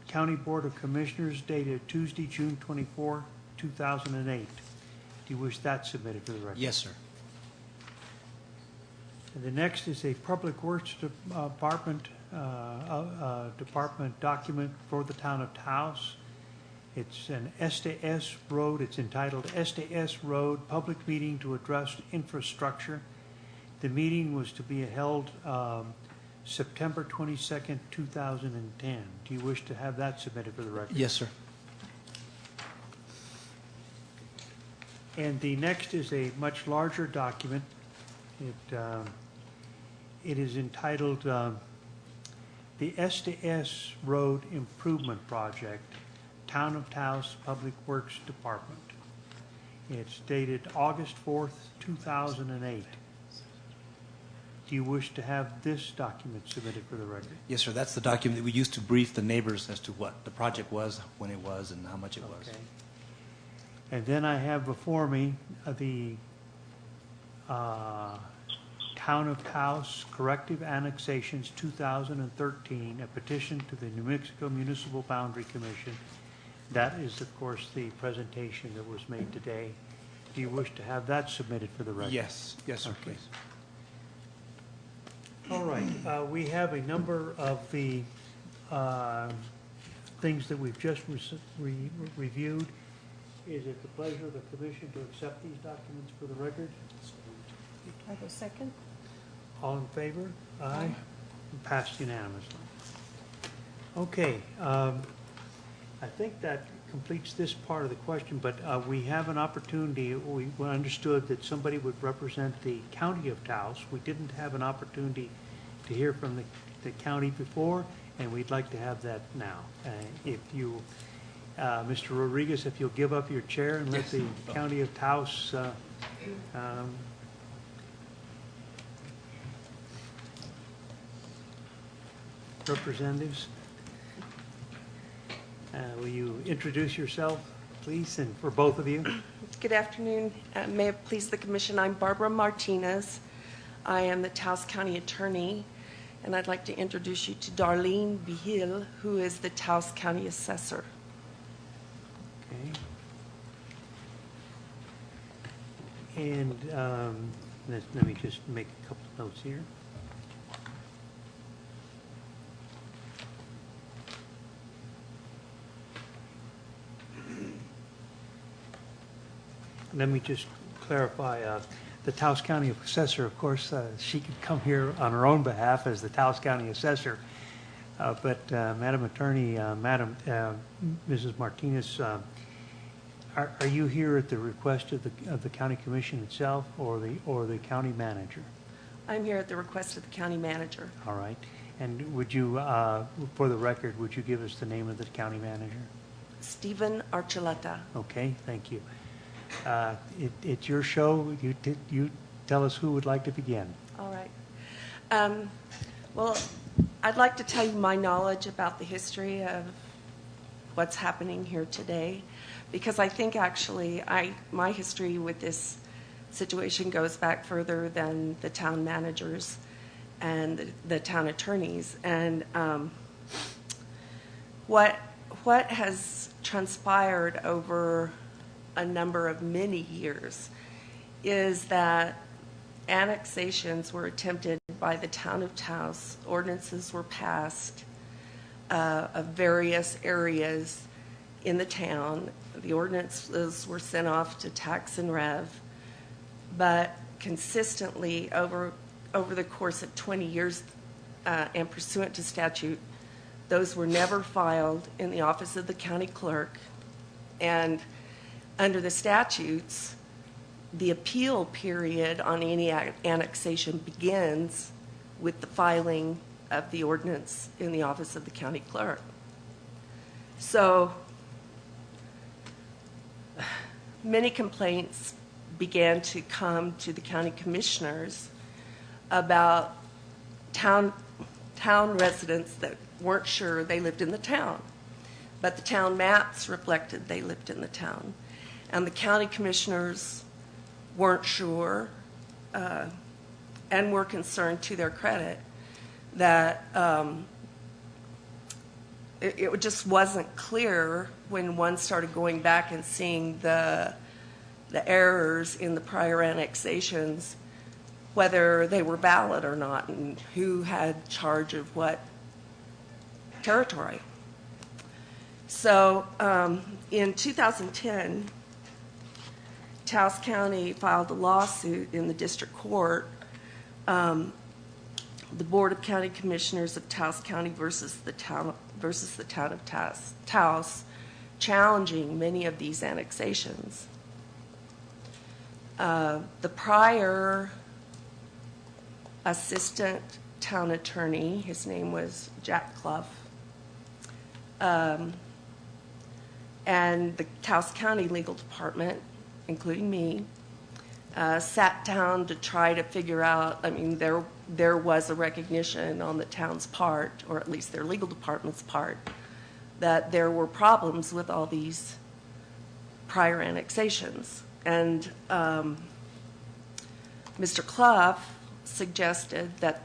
County Board of Commissioners dated Tuesday, June 24, 2008. Do you wish that submitted for the record? Yes, sir. And the next is a Public Works Department document for the town of Taos. It's an SDS road. It's entitled SDS Road Public Meeting to Address Infrastructure. The meeting was to be held September 22nd, 2010. Do you wish to have that submitted for the record? Yes, sir. And the next is a much larger document. It is entitled the SDS Road Improvement Project, Town of Taos Public Works Department. It's dated August 4th, 2008. Do you wish to have this document submitted for the record? Yes, sir. That's the document that we used to brief the neighbors as to what the project was, when it was, and how much it was. Okay. And then I have before me the Town of Taos Corrective Annexations 2013, a petition to the New Mexico Municipal Boundary Commission. That is, of course, the presentation that was made today. Do you wish to have that submitted for the record? Yes. Yes, sir, Okay. please. All right. We have a number of the things that we've just reviewed. Is it the pleasure of the commission to accept these documents for the record? I go second. All in favor? Aye. Passed unanimously. Okay. I think that completes this part of the question, but we have an opportunity. We understood that somebody would represent the county of Taos. We didn't have an opportunity to hear from the county before, and we'd like to have that now. If you, Mr. Rodriguez, if you'll give up your chair and let the county of Taos representatives. Will you introduce yourself, please, and for both of you? Good afternoon. May it please the commission, I'm Barbara Martinez. I am the Taos County Attorney, and I'd like to introduce you to Darlene Vigil, who is the Taos County Assessor. Okay. And let me just make a couple of notes here. Let me just clarify, the Taos County Assessor, of course, she could come here on her own behalf as the Taos County Assessor. But Madam Attorney, Mrs. Martinez, are you here at the request of the County Commission itself or the County Manager? I'm here at the request of the County Manager. All right. And would you, for the record, would you give us the name of the County Manager? Stephen Archuleta. Okay, thank you. It's your show. You tell us who would like to begin. All right. Well, I'd like to tell you my knowledge about the history of what's happening here today, because I think actually my history with this situation goes back further than the town managers and the town attorneys. And what has transpired over a number of many years is that annexations were attempted by the town of Taos. Ordinances were passed of various areas in the town. The ordinances were sent off to tax and rev, but consistently over the course of 20 years and pursuant to statute, those were never filed in the office of the county clerk. And under the statutes, the appeal period on any annexation begins with the filing of the ordinance in the office of the county clerk. So many complaints began to come to the county commissioners about town town residents that weren't sure they lived in the town. But the town maps reflected they lived in the town. And the county commissioners weren't sure and were concerned, to their credit, that it just wasn't clear when one started going back and seeing the errors in the prior annexations, whether they were valid or not, and who had charge of what territory. So in 2010, Taos County filed a lawsuit in the district court, the Board of County Commissioners of Taos County versus the town of Taos, challenging many of these annexations. The prior assistant town attorney, his name was Jack Clough, and the Taos County Legal Department, including me, sat down to try to figure out, I mean, there was a recognition on the town's part, or at least their legal department's part, that there were problems with all these prior annexations. And Mr. Clough suggested that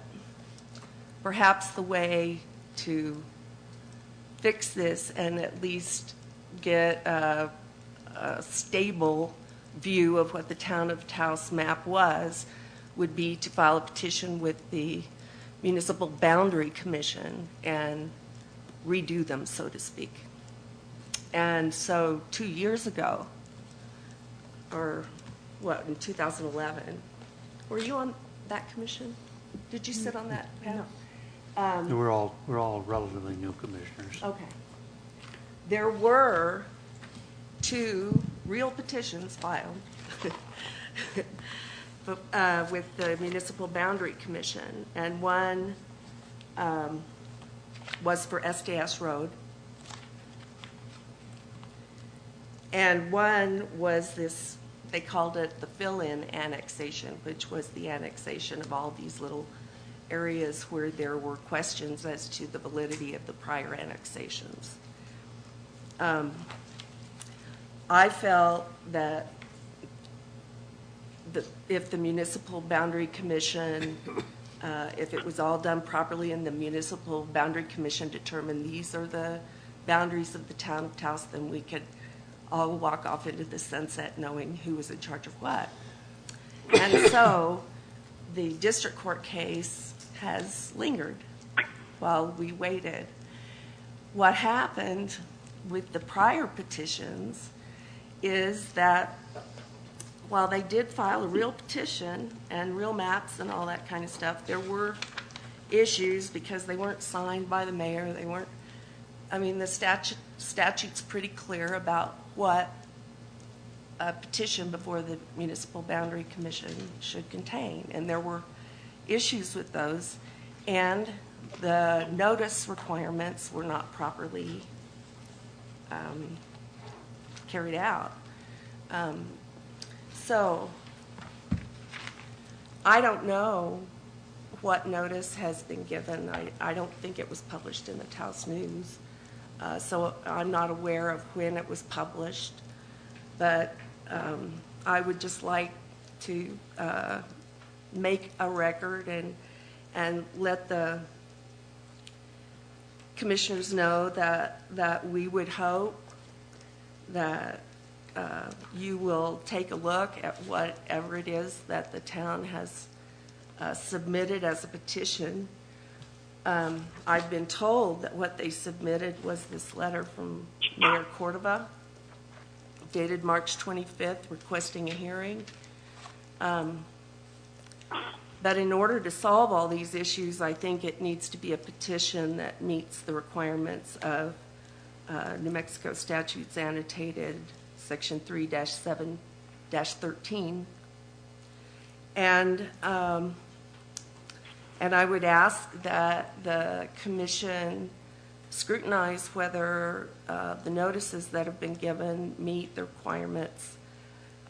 perhaps the way to fix this and at least get a stable view of what the town of Taos map was would be to file a petition with the Municipal Boundary Commission and redo them, so to speak. And so 2 years ago, or what, in 2011, were you on that commission? Did you sit on that panel? No. We're all relatively new commissioners. Okay. There were 2 real petitions filed with the Municipal Boundary Commission, and one was for SDS Road, and one was this, they called it the fill-in annexation, which was the annexation of all these little areas where there were questions as to the validity of the prior annexations. I felt that if the Municipal Boundary Commission, if it was all done properly and the Municipal Boundary Commission determined these are the boundaries of the town of Taos, then we could all walk off into the sunset knowing who was in charge of what. And so the district court case has lingered while we waited. What happened with the prior petitions is that while they did file a real petition and real maps and all that kind of stuff, there were issues because they weren't signed by the mayor. They weren't, I mean, the statute's pretty clear about what a petition before the Municipal Boundary Commission should contain. And there were issues with those, and the notice requirements were not properly carried out. So I don't know what notice has been given. I don't think it was published in the Taos News, so I'm not aware of when it was published, but I would just like to make a record and let the commissioners know that we would hope that you will take a look at whatever it is that the town has submitted as a petition. I've been told that what they submitted was this letter from Mayor Cordova, dated March 25th, requesting a hearing. But in order to solve all these issues, I think it needs to be a petition that meets the requirements of New Mexico statutes annotated section 3-7-13. And I would ask that the commission scrutinize whether the notices that have been given meet the requirements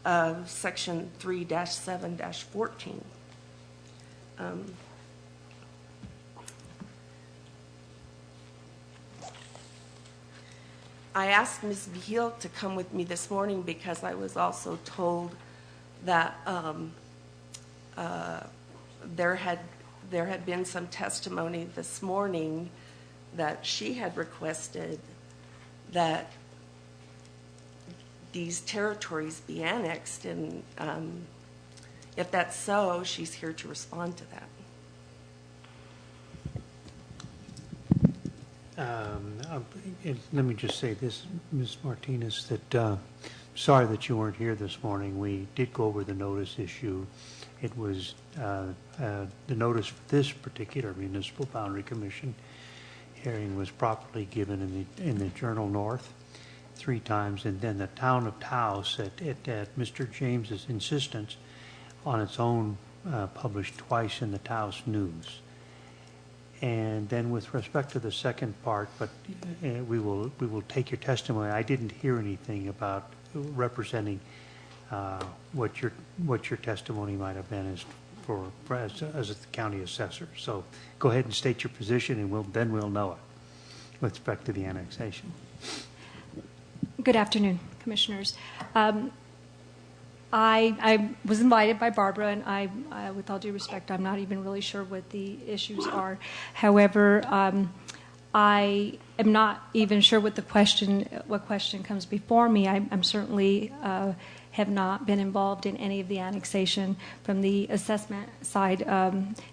of section 3-7-14. I asked Ms. Beal to come with me this morning because I was also told that there had been some testimony this morning that she had requested that these territories be annexed, and if that's so, she's here to respond to that. Let me just say this, Ms. Martinez, that sorry that you weren't here this morning. We did go over the notice issue. It was the notice for this particular Municipal Boundary Commission hearing was properly given in the Journal North 3 times, and then the town of Taos at Mr. James's insistence on its own published twice in the Taos News. And then with respect to the second part, but we will take your testimony. I didn't hear anything about representing what your testimony might have been as a county assessor. So go ahead and state your position, and then we'll know it with respect to the annexation. Good afternoon, Commissioners. I was invited by Barbara, and I, with all due respect, I'm not even really sure what the issues are. However, I am not even sure what question comes before me. I'm certainly have not been involved in any of the annexation from the assessment side.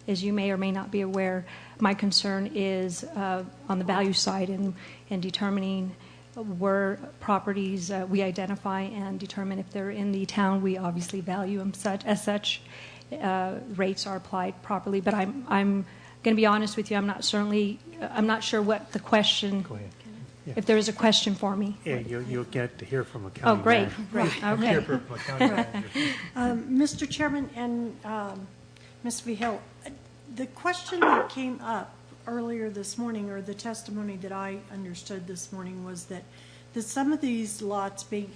As you may or may not be aware, my concern is on the value side and determining where properties we identify and determine if they're in the town. We obviously value them as such. Rates are applied properly, but I'm going to be honest with you. I'm not sure what the question. Go ahead. Yeah. If there is a question for me. Yeah, you'll get to hear from a county. Oh, great, manager. great, okay. Hear from a county manager. Mr. Chairman and Ms. Vigil, the question that came up earlier this morning, or the testimony that I understood this morning, was that some of these lots being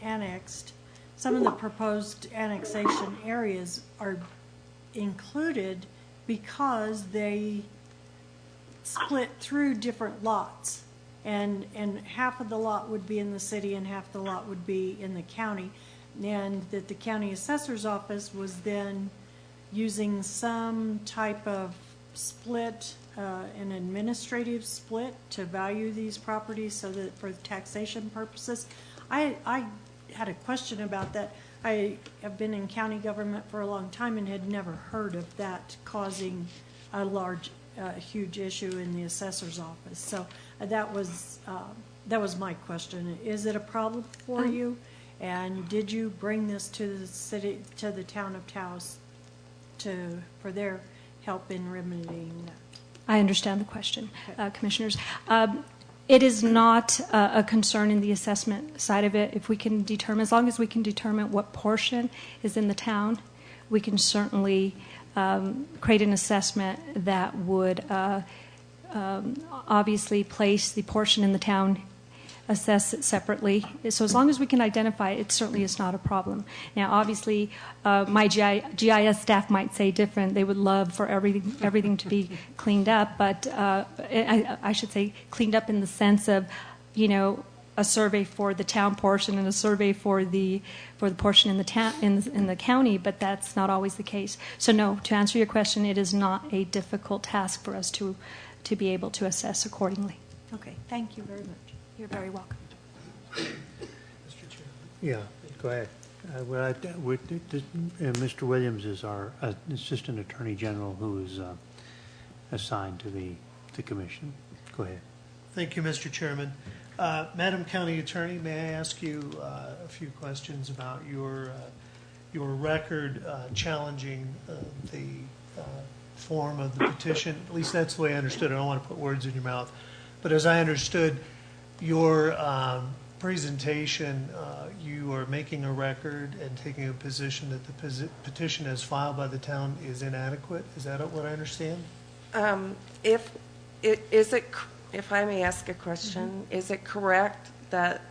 annexed, some of the proposed annexation areas are included because they split through different lots, and half of the lot would be in the city and half the lot would be in the county, and that the county assessor's office was then using some type of split, an administrative split, to value these properties so that for taxation purposes. I had a question about that. I have been in county government for a long time and had never heard of that causing a huge issue in the assessor's office. So that was my question. Is it a problem for you? And did you bring this to the town of Taos for their help in remedying that? I understand the question, Commissioners. It is not a concern in the assessment side of it. If we can determine, as long as we can determine what portion is in the town, we can certainly create an assessment that would obviously place the portion in the town, assess it separately. So as long as we can identify it, it certainly is not a problem. Now, obviously, my GIS staff might say different. They would love for everything to be cleaned up, but I should say cleaned up in the sense of, a survey for the town portion and a survey for the portion in the town in the county, but that's not always the case. So no, to answer your question, it is not a difficult task for us to be able to assess accordingly. Okay, thank you very much. You're very welcome. Mr. Chair. Yeah, go ahead. Mr. Williams is our Assistant Attorney General, who is assigned to the commission. Go ahead. Thank you, Mr. Chairman. Madam County Attorney, may I ask you a few questions about your record challenging the form of the petition? At least that's the way I understood it. I don't want to put words in your mouth. But as I understood your presentation, you are making a record and taking a position that the petition as filed by the town is inadequate. Is that what I understand? If I may ask a question, is it correct that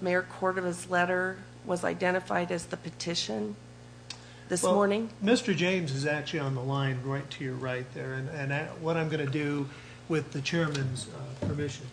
Mayor Cordova's letter was identified as the petition this morning? Mr. James is actually on the line right to your right there, and what I'm going to do with the chairman's permission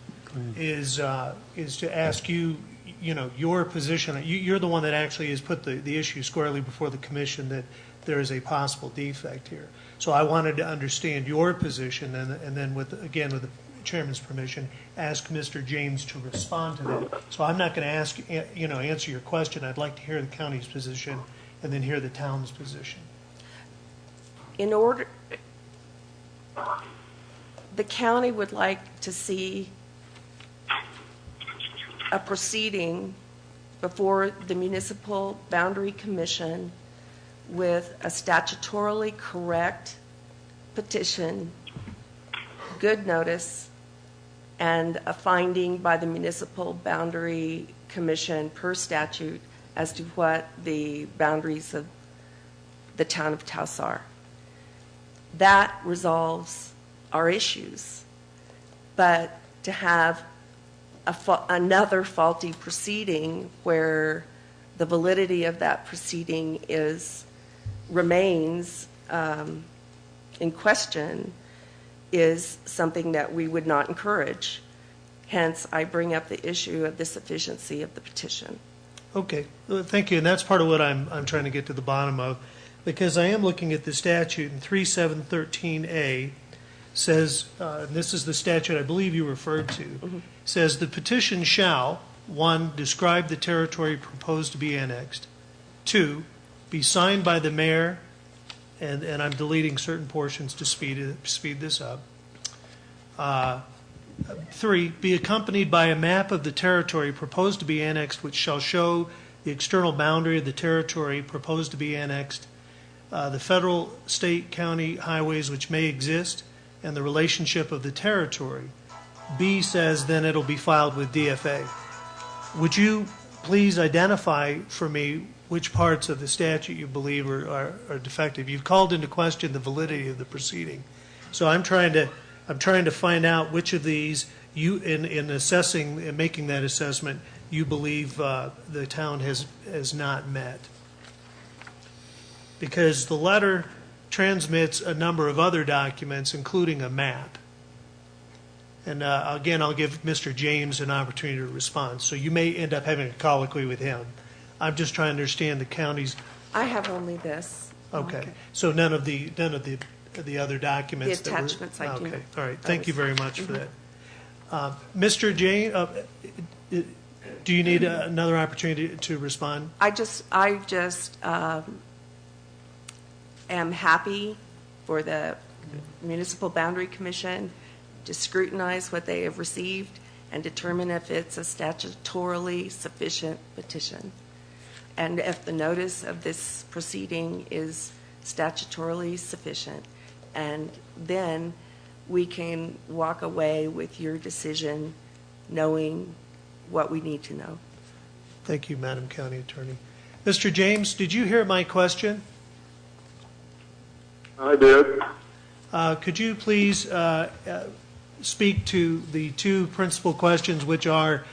is to ask you, your position. You're the one that actually has put the issue squarely before the commission that there is a possible defect here. So I wanted to understand your position, and then with the chairman's permission, ask Mr. James to respond to that. So I'm not going to answer your question. I'd like to hear the county's position and then hear the town's position. The county would like to see a proceeding before the Municipal Boundary Commission with a statutorily correct petition, good notice, and a finding by the Municipal Boundary Commission per statute as to what the boundaries of the town of Taos are. That resolves our issues. But to have another faulty proceeding where the validity of that proceeding remains in question is something that we would not encourage. Hence, I bring up the issue of the sufficiency of the petition. Okay, well, thank you. And that's part of what I'm trying to get to the bottom of, because I am looking at the statute in 3713A says, and this is the statute I believe you referred to, says the petition shall, 1, describe the territory proposed to be annexed, 2, be signed by the mayor, and I'm deleting certain portions to speed this up. 3, be accompanied by a map of the territory proposed to be annexed, which shall show the external boundary of the territory proposed to be annexed, the federal, state, county highways which may exist, and the relationship of the territory. B says then it'll be filed with DFA. Would you please identify for me which parts of the statute you believe are defective? You've called into question the validity of the proceeding. So I'm trying to find out which of these you, in assessing and making that assessment, you believe the town has not met. Because the letter transmits a number of other documents, including a map. And again, I'll give Mr. James an opportunity to respond. So you may end up having a colloquy with him. I'm just trying to understand the county's. I have only this. Okay. So none of the other documents. The attachments I do. Okay. All right. Thank you very much for that. Mr. James, do you need another opportunity to respond? I just am happy for the Municipal Boundary Commission to scrutinize what they have received and determine if it's a statutorily sufficient petition. And if the notice of this proceeding is statutorily sufficient, and then we can walk away with your decision knowing what we need to know. Thank you, Madam County Attorney. Mr. James, did you hear my question? I did. Could you please speak to the two principal questions, which are,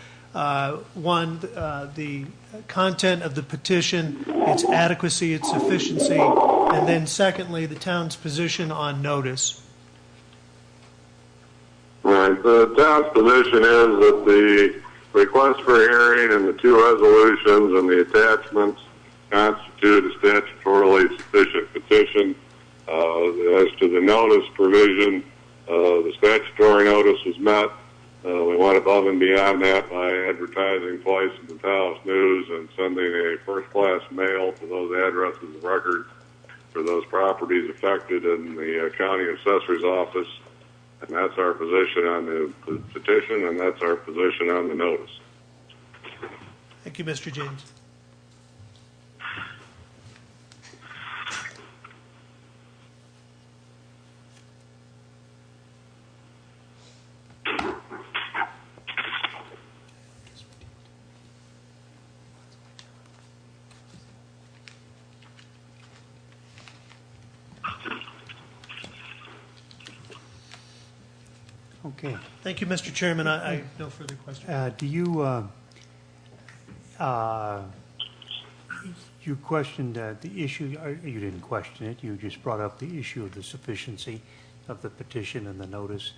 one, the content of the petition, its adequacy, its sufficiency, and then secondly, the town's position on notice? Right. The town's position is that the request for hearing and the two resolutions and the attachments constitute a statutorily sufficient petition. As to the notice provision, the statutory notice was met. We went above and beyond that by advertising twice in the Taos News and sending a first-class mail to those addresses of record for those properties affected in the county assessor's office. And that's our position on the petition, and that's our position on the notice. Thank you, Mr. James. Okay. Thank you, Mr. Chairman. I have no further questions. Do you, you questioned the issue, or you didn't question it, you just brought up the issue of the sufficiency of the petition and the notice.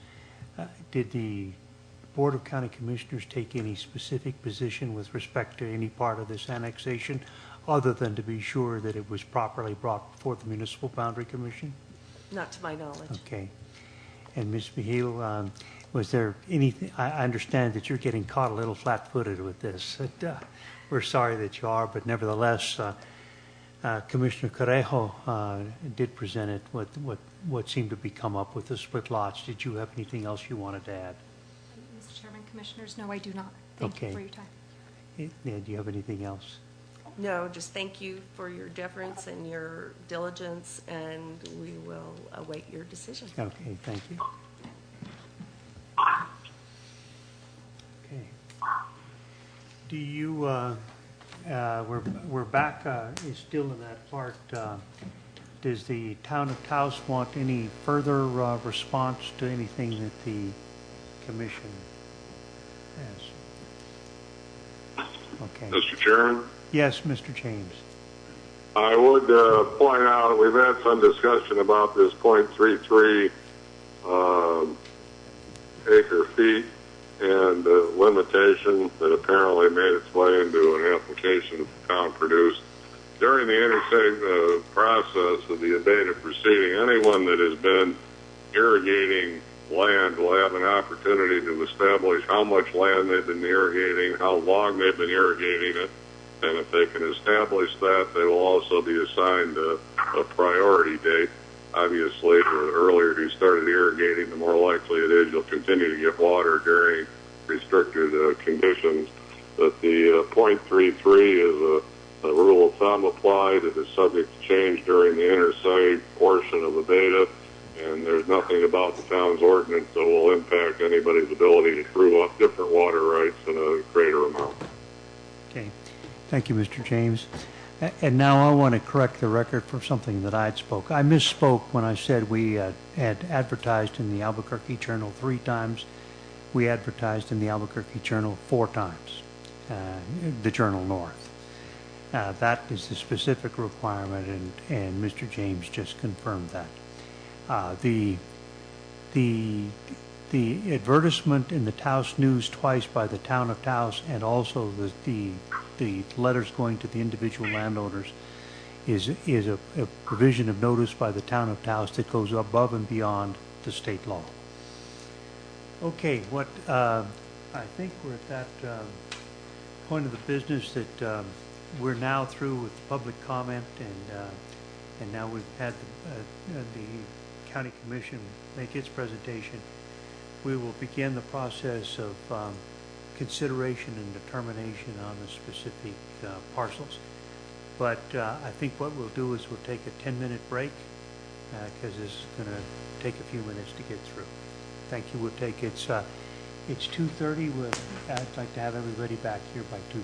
Did the Board of County Commissioners take any specific position with respect to any part of this annexation, other than to be sure that it was properly brought before the Municipal Boundary Commission? Not to my knowledge. Okay. And Ms. Mihil, was there anything, I understand that you're getting caught a little flat-footed with this. We're sorry that you are, but nevertheless, Commissioner Correjo did present it, what seemed to be come up with the split lots. Did you have anything else you wanted to add? Mr. Chairman, Commissioners, no, I do not. Thank you for your time. Do you have anything else? No, just thank you for your deference and your diligence, and we will await your decision. Okay, thank you. Okay. Do you, we're back, still in that part. Does the town of Taos want any further response to anything that the commission has? Okay. Mr. Chairman? Yes, Mr. James. I would point out we've had some discussion about this .33 acre feet and the limitation that apparently made its way into an application the town produced. During the interstate process of the abated proceeding, anyone that has been irrigating land will have an opportunity to establish how much land they've been irrigating, how long they've been irrigating it, and if they can establish that, they will also be assigned a priority date. Obviously, the earlier you started irrigating, the more likely it is you'll continue to get water during restricted conditions. But the .33 is a rule of thumb applied. It is subject to change during the interstate portion of the beta, and there's nothing about the town's ordinance that will impact anybody's ability to prove up different water rights in a greater amount. Okay. Thank you, Mr. James. And now I want to correct the record for something that I'd spoke. I misspoke when I said we had advertised in the Albuquerque Journal 3 times. We advertised in the Albuquerque Journal 4 times, the Journal North. That is the specific requirement, and Mr. James just confirmed that. The advertisement in the Taos News twice by the town of Taos, and also the letters going to the individual landowners, is a provision of notice by the town of Taos that goes above and beyond the state law. Okay, I think we're at that point of the business that we're now through with public comment, and now we've had the county commission make its presentation. We will begin the process of consideration and determination on the specific parcels. But I think what we'll do is we'll take a 10-minute break because this is going to take a few minutes to get through. Thank you. We'll take it's 2:30. I'd like to have everybody back here by 2:40.